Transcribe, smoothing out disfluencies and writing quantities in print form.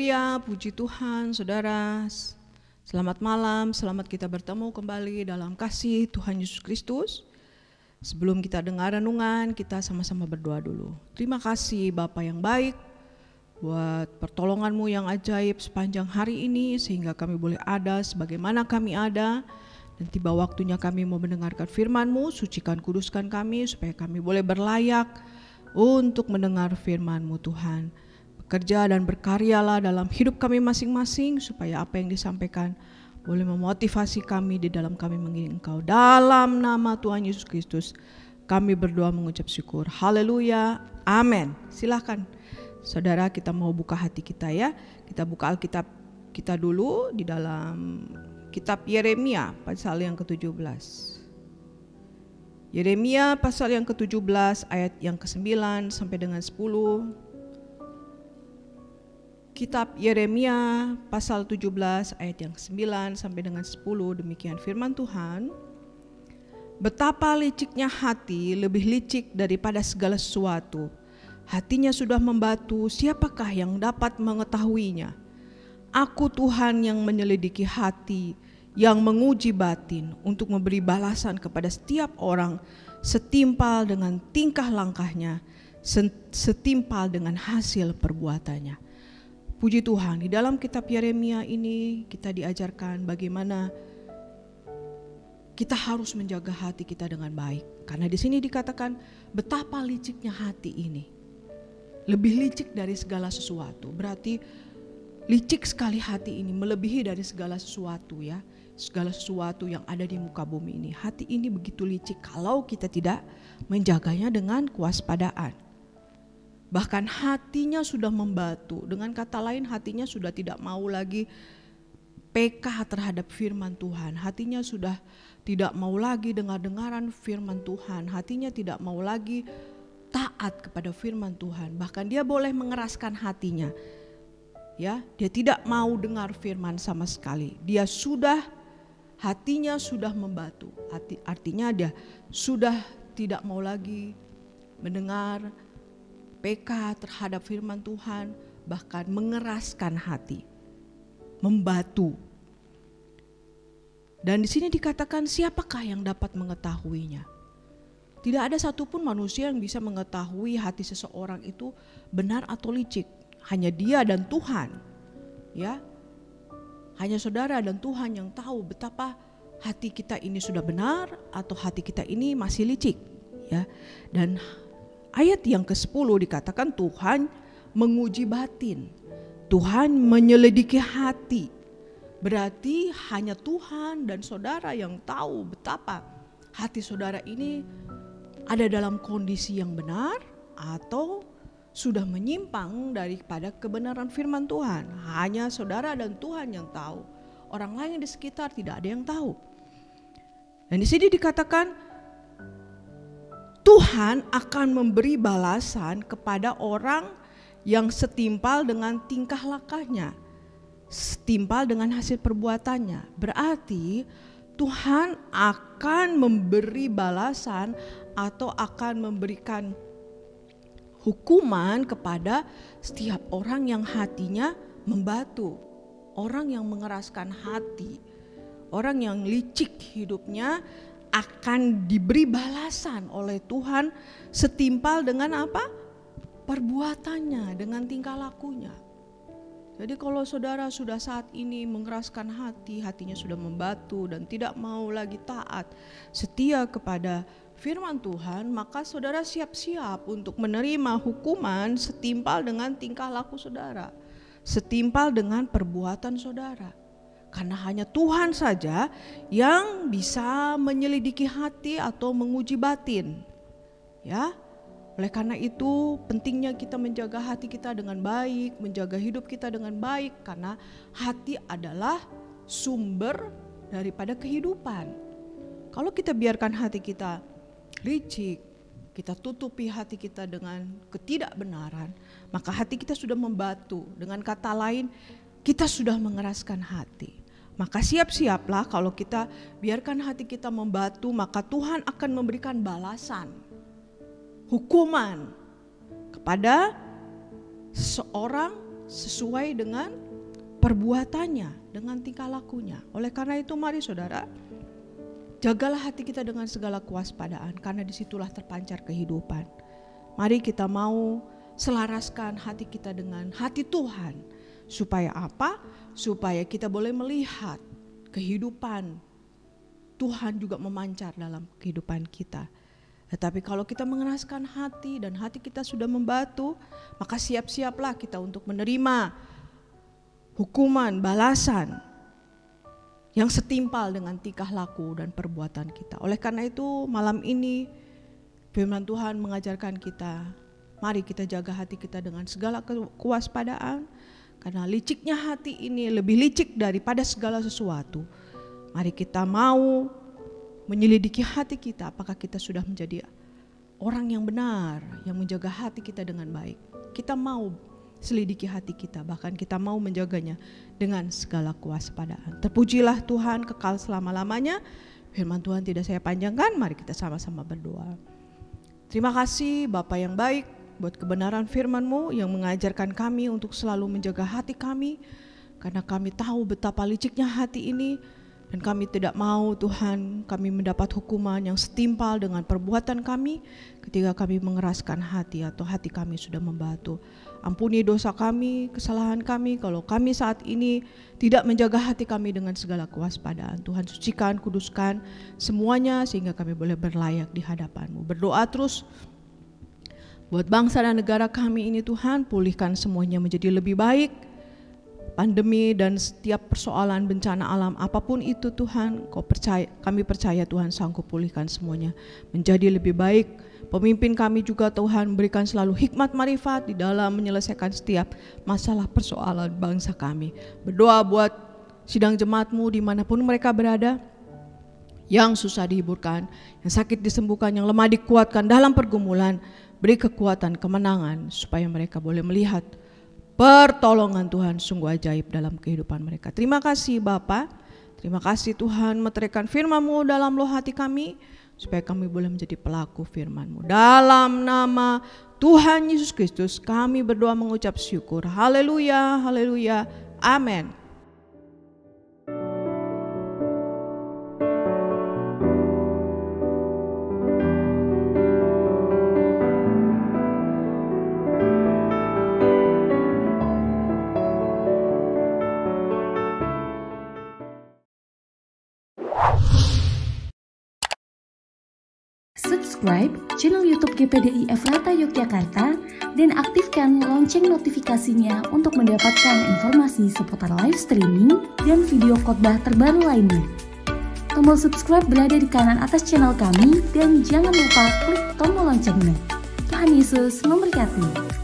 Haleluya, puji Tuhan, saudara. Selamat malam, selamat kita bertemu kembali dalam kasih Tuhan Yesus Kristus. Sebelum kita dengar renungan, kita sama-sama berdoa dulu. Terima kasih Bapa yang baik, buat pertolongan-Mu yang ajaib sepanjang hari ini, sehingga kami boleh ada sebagaimana kami ada. Dan tiba waktunya kami mau mendengarkan firman-Mu, sucikan kuduskan kami, supaya kami boleh berlayak untuk mendengar firman-Mu Tuhan. Bekerja dan berkaryalah dalam hidup kami masing-masing, supaya apa yang disampaikan boleh memotivasi kami di dalam kami mengiring Engkau. Dalam nama Tuhan Yesus Kristus kami berdoa mengucap syukur. Haleluya, amin. Silakan saudara, kita mau buka hati kita ya. Kita buka Alkitab kita dulu di dalam kitab Yeremia pasal yang ke-17. Yeremia pasal yang ke-17 ayat yang ke-9 sampai dengan 10. Kitab Yeremia pasal 17 ayat yang ke-9 sampai dengan 10, demikian firman Tuhan. Betapa liciknya hati, lebih licik daripada segala sesuatu. Hatinya sudah membatu, siapakah yang dapat mengetahuinya? Aku Tuhan yang menyelidiki hati, yang menguji batin untuk memberi balasan kepada setiap orang setimpal dengan tingkah langkahnya, setimpal dengan hasil perbuatannya. Puji Tuhan, di dalam kitab Yeremia ini kita diajarkan bagaimana kita harus menjaga hati kita dengan baik. Karena di sini dikatakan betapa liciknya hati ini. Lebih licik dari segala sesuatu. Berarti licik sekali hati ini, melebihi dari segala sesuatu ya. Segala sesuatu yang ada di muka bumi ini. Hati ini begitu licik kalau kita tidak menjaganya dengan kewaspadaan. Bahkan hatinya sudah membatu. Dengan kata lain, hatinya sudah tidak mau lagi peka terhadap firman Tuhan. Hatinya sudah tidak mau lagi dengar-dengaran firman Tuhan. Hatinya tidak mau lagi taat kepada firman Tuhan. Bahkan dia boleh mengeraskan hatinya. Ya, dia tidak mau dengar firman sama sekali. Hatinya sudah membatu. Artinya dia sudah tidak mau lagi mendengar peka terhadap firman Tuhan, bahkan mengeraskan hati, membatu. Dan di sini dikatakan siapakah yang dapat mengetahuinya? Tidak ada satupun manusia yang bisa mengetahui hati seseorang itu benar atau licik. Hanya Dia dan Tuhan. Ya. Hanya saudara dan Tuhan yang tahu betapa hati kita ini sudah benar atau hati kita ini masih licik. Ya. Dan ayat yang ke-10 dikatakan Tuhan menguji batin. Tuhan menyelidiki hati. Berarti hanya Tuhan dan saudara yang tahu betapa hati saudara ini ada dalam kondisi yang benar atau sudah menyimpang daripada kebenaran firman Tuhan. Hanya saudara dan Tuhan yang tahu. Orang lain di sekitar tidak ada yang tahu. Dan di sini dikatakan Tuhan akan memberi balasan kepada orang yang setimpal dengan tingkah lakunya, setimpal dengan hasil perbuatannya. Berarti Tuhan akan memberi balasan atau akan memberikan hukuman kepada setiap orang yang hatinya membatu, orang yang mengeraskan hati, orang yang licik hidupnya akan diberi balasan oleh Tuhan setimpal dengan apa? Perbuatannya, dengan tingkah lakunya. Jadi kalau saudara sudah saat ini mengeraskan hati, hatinya sudah membatu dan tidak mau lagi taat, setia kepada firman Tuhan, maka saudara siap-siap untuk menerima hukuman setimpal dengan tingkah laku saudara, setimpal dengan perbuatan saudara. Karena hanya Tuhan saja yang bisa menyelidiki hati atau menguji batin. Ya. Oleh karena itu pentingnya kita menjaga hati kita dengan baik, menjaga hidup kita dengan baik, karena hati adalah sumber daripada kehidupan. Kalau kita biarkan hati kita licik, kita tutupi hati kita dengan ketidakbenaran, maka hati kita sudah membatu. Dengan kata lain, kita sudah mengeraskan hati. Maka siap-siaplah kalau kita biarkan hati kita membatu, maka Tuhan akan memberikan balasan, hukuman kepada seseorang sesuai dengan perbuatannya, dengan tingkah lakunya. Oleh karena itu mari saudara, jagalah hati kita dengan segala kewaspadaan, karena disitulah terpancar kehidupan. Mari kita mau selaraskan hati kita dengan hati Tuhan. Supaya apa? Supaya kita boleh melihat kehidupan Tuhan juga memancar dalam kehidupan kita. Tetapi kalau kita mengeraskan hati dan hati kita sudah membatu, maka siap-siaplah kita untuk menerima hukuman, balasan yang setimpal dengan tingkah laku dan perbuatan kita. Oleh karena itu malam ini firman Tuhan mengajarkan kita, mari kita jaga hati kita dengan segala kewaspadaan, karena liciknya hati ini lebih licik daripada segala sesuatu. Mari kita mau menyelidiki hati kita, apakah kita sudah menjadi orang yang benar, yang menjaga hati kita dengan baik. Kita mau selidiki hati kita, bahkan kita mau menjaganya dengan segala kewaspadaan. Terpujilah Tuhan kekal selama-lamanya. Firman Tuhan tidak saya panjangkan, mari kita sama-sama berdoa. Terima kasih Bapa yang baik buat kebenaran firman-Mu yang mengajarkan kami untuk selalu menjaga hati kami, karena kami tahu betapa liciknya hati ini. Dan kami tidak mau Tuhan kami mendapat hukuman yang setimpal dengan perbuatan kami ketika kami mengeraskan hati atau hati kami sudah membatu. Ampuni dosa kami, kesalahan kami kalau kami saat ini tidak menjaga hati kami dengan segala kewaspadaan. Tuhan sucikan, kuduskan semuanya sehingga kami boleh berlayak di hadapan-Mu. Berdoa terus buat bangsa dan negara kami ini Tuhan, pulihkan semuanya menjadi lebih baik. Pandemi dan setiap persoalan bencana alam apapun itu Tuhan, kami percaya Tuhan sanggup pulihkan semuanya menjadi lebih baik. Pemimpin kami juga Tuhan berikan selalu hikmat marifat di dalam menyelesaikan setiap masalah persoalan bangsa kami. Berdoa buat sidang jemaat-Mu dimanapun mereka berada, yang susah dihiburkan, yang sakit disembuhkan, yang lemah dikuatkan dalam pergumulan. Beri kekuatan, kemenangan supaya mereka boleh melihat pertolongan Tuhan sungguh ajaib dalam kehidupan mereka. Terima kasih Bapa, terima kasih Tuhan meteraikan firman-Mu dalam loh hati kami, supaya kami boleh menjadi pelaku firman-Mu. Dalam nama Tuhan Yesus Kristus kami berdoa mengucap syukur. Haleluya, haleluya, amin. Subscribe channel YouTube GPDI Efrata Yogyakarta dan aktifkan lonceng notifikasinya untuk mendapatkan informasi seputar live streaming dan video khotbah terbaru lainnya. Tombol subscribe berada di kanan atas channel kami dan jangan lupa klik tombol loncengnya. Tuhan Yesus memberkati.